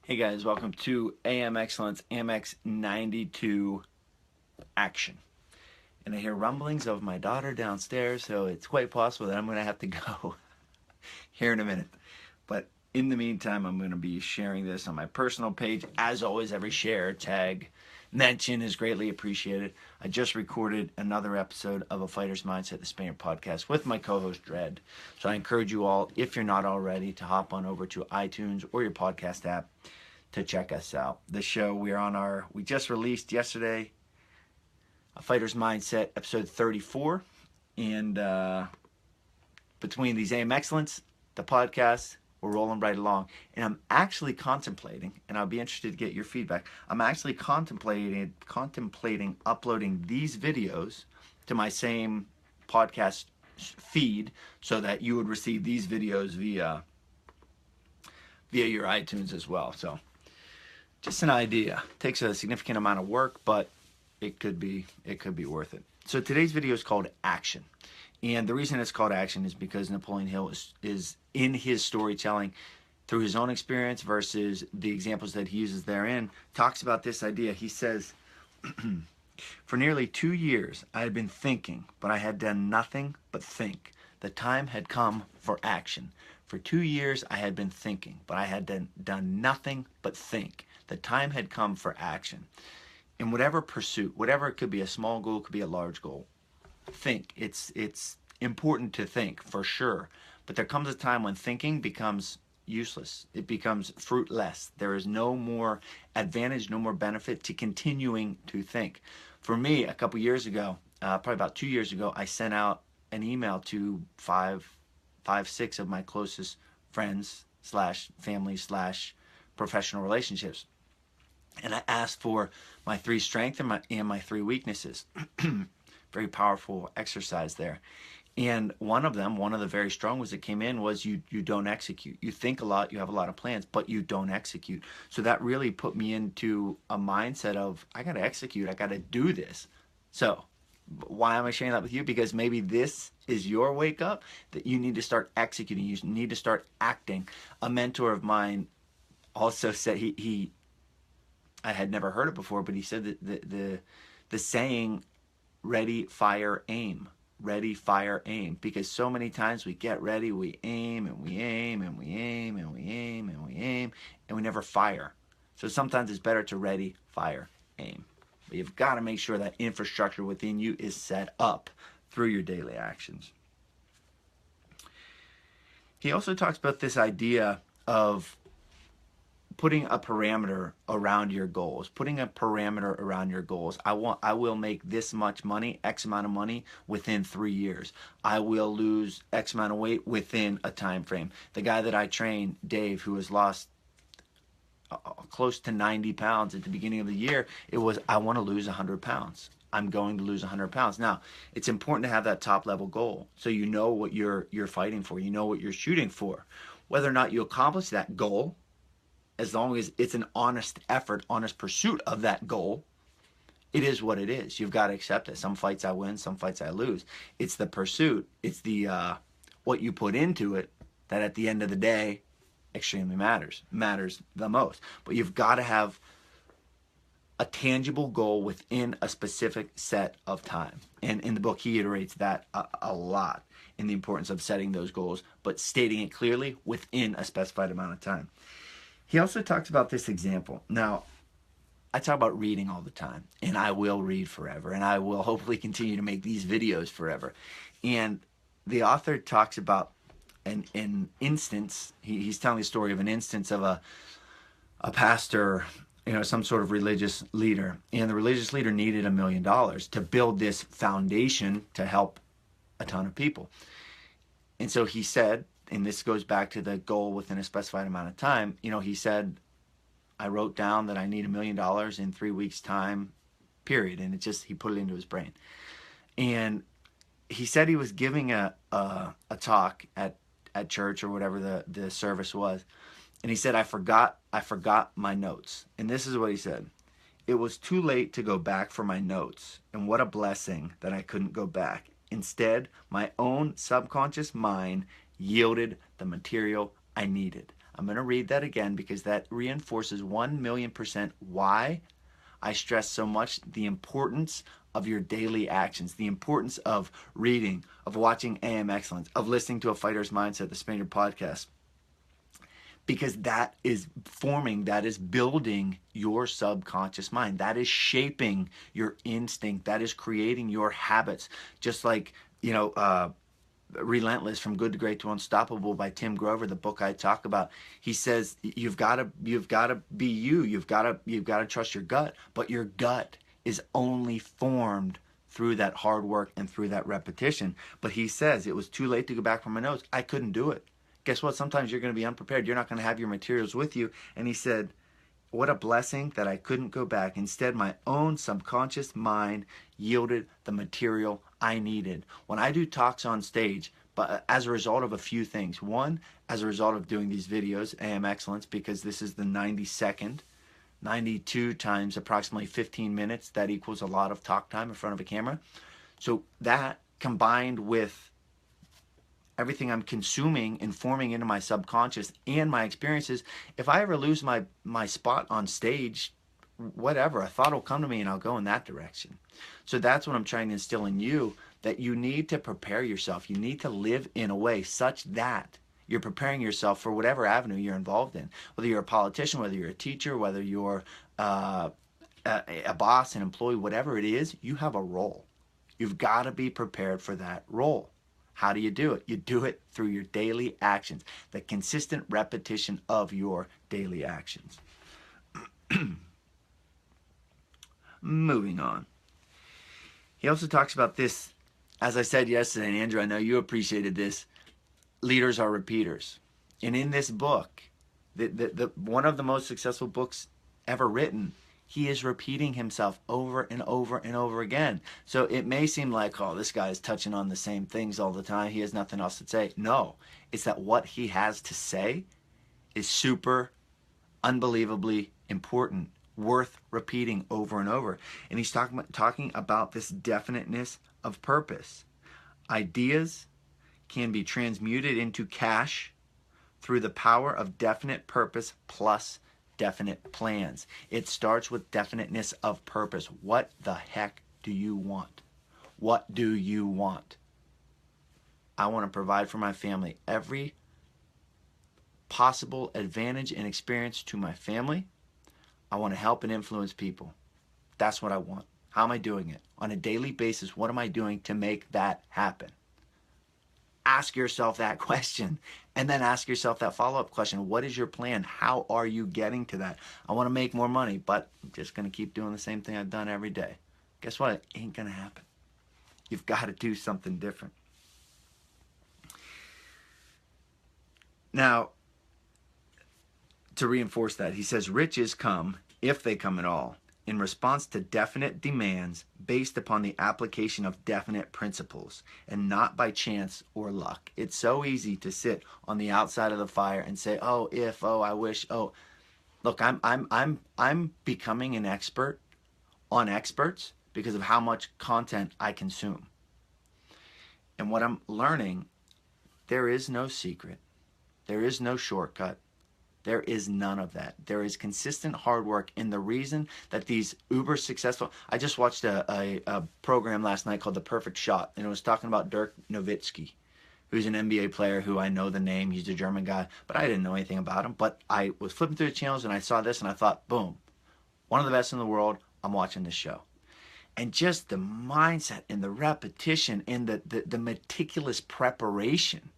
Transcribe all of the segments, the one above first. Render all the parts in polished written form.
Hey guys, welcome to AM Excellence AMX92-ACTION. And I hear rumblings of my daughter downstairs, so it's quite possible that I'm going to have to go here in a minute. But in the meantime, I'm going to be sharing this on my personal page. As always, every share, tag, mention is greatly appreciated. I just recorded another episode of A Fighter's Mindset, the Spaniard podcast, with my co-host Dredd. So I encourage you all, if you're not already, to hop on over to iTunes or your podcast app to check us out. The show we just released yesterday, A Fighter's Mindset, episode 34. And between these AM Excellence, the podcast, we're rolling right along. And I'm actually contemplating, and I'll be interested to get your feedback, I'm actually contemplating uploading these videos to my same podcast feed so that you would receive these videos via your iTunes as well. So just an idea. It takes a significant amount of work, but it could be worth it. So today's video is called Action. And the reason it's called Action is because Napoleon Hill is in his storytelling, through his own experience versus the examples that he uses therein, talks about this idea. He says, for nearly 2 years I had been thinking, but I had done nothing but think. The time had come for action. For 2 years I had been thinking, but I had done nothing but think. The time had come for action. In whatever pursuit, whatever, it could be a small goal, it could be a large goal, think. It's important to think, for sure. But there comes a time when thinking becomes useless. It becomes fruitless. There is no more advantage, no more benefit to continuing to think. For me, a couple years ago, probably about 2 years ago, I sent out an email to six of my closest friends / family / professional relationships. And I asked for my 3 strengths and my 3 weaknesses. Very powerful exercise there. And one of the very strong ones that came in was you don't execute. You think a lot, you have a lot of plans, but you don't execute. So that really put me into a mindset of, I got to execute, I got to do this. So why am I sharing that with you? Because maybe this is your wake up, that you need to start executing, you need to start acting. A mentor of mine also said, I had never heard it before, but he said that the saying, ready, fire, aim. Ready, fire, aim. Because so many times we get ready, we aim, and we aim, and we aim, and we aim, and we aim, and we never fire. So sometimes it's better to ready, fire, aim. But you've got to make sure that infrastructure within you is set up through your daily actions. He also talks about this idea of putting a parameter around your goals. Putting a parameter around your goals. I will make this much money, X amount of money, within 3 years. I will lose X amount of weight within a time frame. The guy that I train, Dave, who has lost close to 90 pounds at the beginning of the year, it was, I want to lose 100 pounds. I'm going to lose 100 pounds. Now, it's important to have that top level goal, so you know what you're fighting for. You know what you're shooting for. Whether or not you accomplish that goal, as long as it's an honest effort, honest pursuit of that goal, it is what it is. You've got to accept it. Some fights I win, some fights I lose. It's the pursuit. It's the what you put into it that at the end of the day extremely matters the most. But you've got to have a tangible goal within a specific set of time. And in the book, he iterates that a lot in the importance of setting those goals, but stating it clearly within a specified amount of time. He also talks about this example. Now, I talk about reading all the time, and I will read forever, and I will hopefully continue to make these videos forever. And the author talks about an instance. He's telling the story of an instance of a pastor, some sort of religious leader, and the religious leader needed $1 million to build this foundation to help a ton of people. And so he said, and this goes back to the goal within a specified amount of time, he said, I wrote down that I need $1 million in 3 weeks' time, period. And he put it into his brain. And he said he was giving a talk at church or whatever the service was. And he said, I forgot my notes. And this is what he said. It was too late to go back for my notes. And what a blessing that I couldn't go back. Instead, my own subconscious mind yielded the material I needed. I'm going to read that again because that reinforces 1,000,000% why I stress so much the importance of your daily actions, the importance of reading, of watching AM Excellence, of listening to A Fighter's Mindset, the Spaniard podcast. Because that is forming, that is building your subconscious mind. That is shaping your instinct. That is creating your habits. Just like, Relentless, From Good to Great to Unstoppable by Tim Grover, the book I talk about. He says you've got to be you. You've got to trust your gut, but your gut is only formed through that hard work and through that repetition. But he says it was too late to go back from my notes. I couldn't do it. Guess what? Sometimes you're going to be unprepared. You're not going to have your materials with you. And he said, what a blessing that I couldn't go back. Instead, my own subconscious mind yielded the material I needed. When I do talks on stage, but as a result of a few things. One, as a result of doing these videos, AM Excellence, because this is the 92nd, 92 times approximately 15 minutes. That equals a lot of talk time in front of a camera. So that combined with everything I'm consuming and forming into my subconscious and my experiences, if I ever lose my spot on stage, whatever, a thought will come to me and I'll go in that direction. So that's what I'm trying to instill in you, that you need to prepare yourself. You need to live in a way such that you're preparing yourself for whatever avenue you're involved in. Whether you're a politician, whether you're a teacher, whether you're a boss, an employee, whatever it is, you have a role. You've got to be prepared for that role. How do you do it? You do it through your daily actions, the consistent repetition of your daily actions. Moving on. He also talks about this, as I said yesterday, and Andrew, I know you appreciated this, leaders are repeaters. And in this book, the one of the most successful books ever written, he is repeating himself over and over and over again. So it may seem like, oh, this guy is touching on the same things all the time. He has nothing else to say. No, it's that what he has to say is super unbelievably important, worth repeating over and over. And he's talking about this definiteness of purpose. Ideas can be transmuted into cash through the power of definite purpose plus definite plans. It starts with definiteness of purpose. What the heck do you want? What do you want? I want to provide for my family every possible advantage and experience to my family. I want to help and influence people. That's what I want. How am I doing it? On a daily basis, what am I doing to make that happen? Ask yourself that question, and then ask yourself that follow-up question. What is your plan? How are you getting to that? I want to make more money, but I'm just going to keep doing the same thing I've done every day. Guess what? It ain't going to happen. You've got to do something different. Now, to reinforce that, he says, riches come, if they come at all, in response to definite demands based upon the application of definite principles and not by chance or luck. It's so easy to sit on the outside of the fire and say, oh, if, oh, I wish, oh. Look, I'm becoming an expert on experts because of how much content I consume. And what I'm learning, there is no secret. There is no shortcut. There is none of that. There is consistent hard work. And the reason that these uber successful, I just watched a program last night called The Perfect Shot, and it was talking about Dirk Nowitzki, who's an NBA player who I know the name. He's a German guy, but I didn't know anything about him. But I was flipping through the channels and I saw this and I thought, boom, one of the best in the world. I'm watching this show. And just the mindset and the repetition and the meticulous preparation.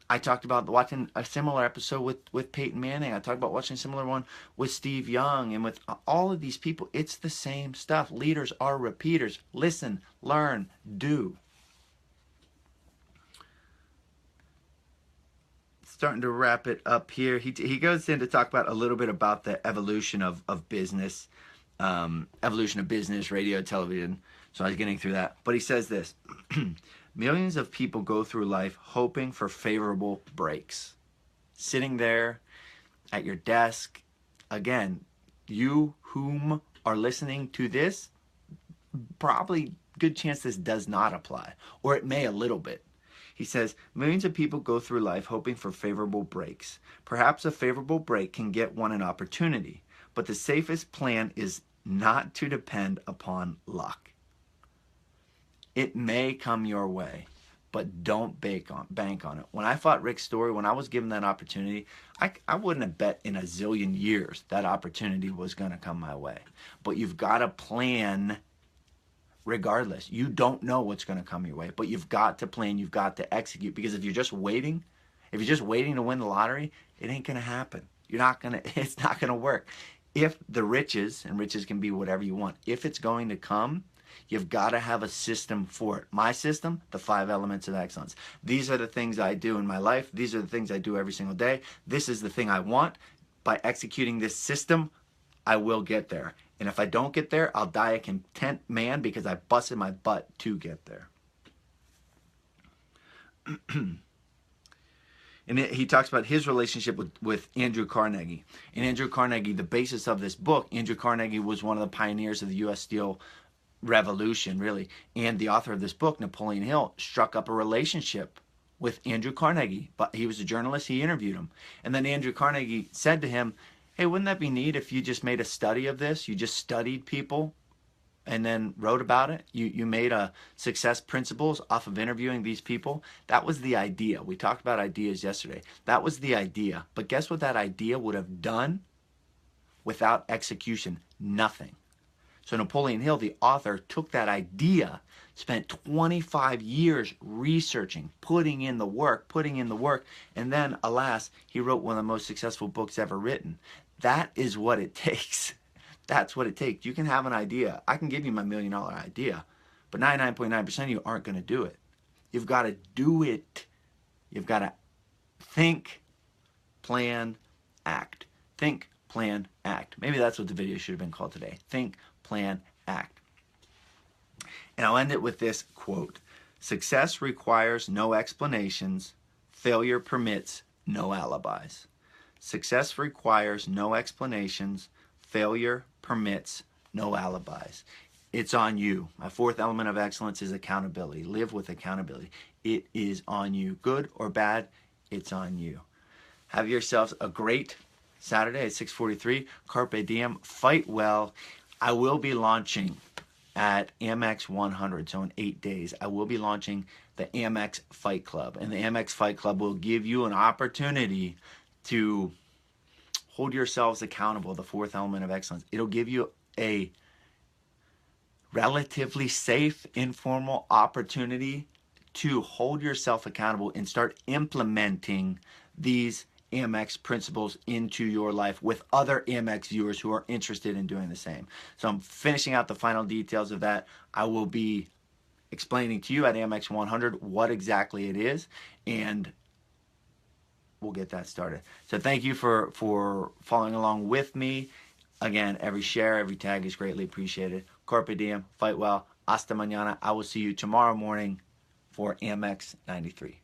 I talked about watching a similar episode with Peyton Manning. I talked about watching a similar one with Steve Young and with all of these people. It's the same stuff. Leaders are repeaters. Listen, learn, do. Starting to wrap it up here. He goes in to talk about a little bit about the evolution of business, evolution of business, radio, television. So I was getting through that. But he says this. Millions of people go through life hoping for favorable breaks. Sitting there at your desk. Again, you whom are listening to this, probably good chance this does not apply. Or it may a little bit. He says, millions of people go through life hoping for favorable breaks. Perhaps a favorable break can get one an opportunity, but the safest plan is not to depend upon luck. It may come your way, but don't bank on it. When I fought Rick Story, when I was given that opportunity, I wouldn't have bet in a zillion years that opportunity was going to come my way. But you've got to plan regardless. You don't know what's going to come your way, but you've got to plan, you've got to execute, because if you're just waiting to win the lottery, it ain't going to happen. It's not going to work. If the riches, and riches can be whatever you want, if it's going to come, you've got to have a system for it. My system, the 5 elements of excellence. These are the things I do in my life. These are the things I do every single day. This is the thing I want. By executing this system, I will get there. And if I don't get there, I'll die a content man because I busted my butt to get there. And he talks about his relationship with Andrew Carnegie. And Andrew Carnegie, the basis of this book, Andrew Carnegie was one of the pioneers of the U.S. Steel Revolution, really. And the author of this book, Napoleon Hill, struck up a relationship with Andrew Carnegie. But he was a journalist. He interviewed him. And then Andrew Carnegie said to him, hey, wouldn't that be neat if you just made a study of this? You just studied people and then wrote about it. You made a success principles off of interviewing these people. That was the idea. We talked about ideas yesterday. That was the idea. But guess what that idea would have done without execution? Nothing. So Napoleon Hill, the author, took that idea, spent 25 years researching, putting in the work, and then, alas, he wrote one of the most successful books ever written. That is what it takes. That's what it takes. You can have an idea. I can give you my $1 million idea, but 99.9% of you aren't going to do it. You've got to do it. You've got to think, plan, act. Think, plan, act. Maybe that's what the video should have been called today. Think, plan, act. And I'll end it with this quote. Success requires no explanations. Failure permits no alibis. Success requires no explanations. Failure permits no alibis. It's on you. My 4th element of excellence is accountability. Live with accountability. It is on you. Good or bad, it's on you. Have yourselves a great Saturday at 6:43. Carpe diem. Fight well. I will be launching at AMX100, so in 8 days, I will be launching the AMX Fight Club. And the AMX Fight Club will give you an opportunity to hold yourselves accountable, the 4th element of excellence. It'll give you a relatively safe, informal opportunity to hold yourself accountable and start implementing these AMX principles into your life with other AMX viewers who are interested in doing the same. So I'm finishing out the final details of that. I will be explaining to you at AMX 100 what exactly it is, and we'll get that started. So thank you for following along with me. Again, every share, every tag is greatly appreciated. Carpe diem, fight well, hasta mañana. I will see you tomorrow morning for AMX 93.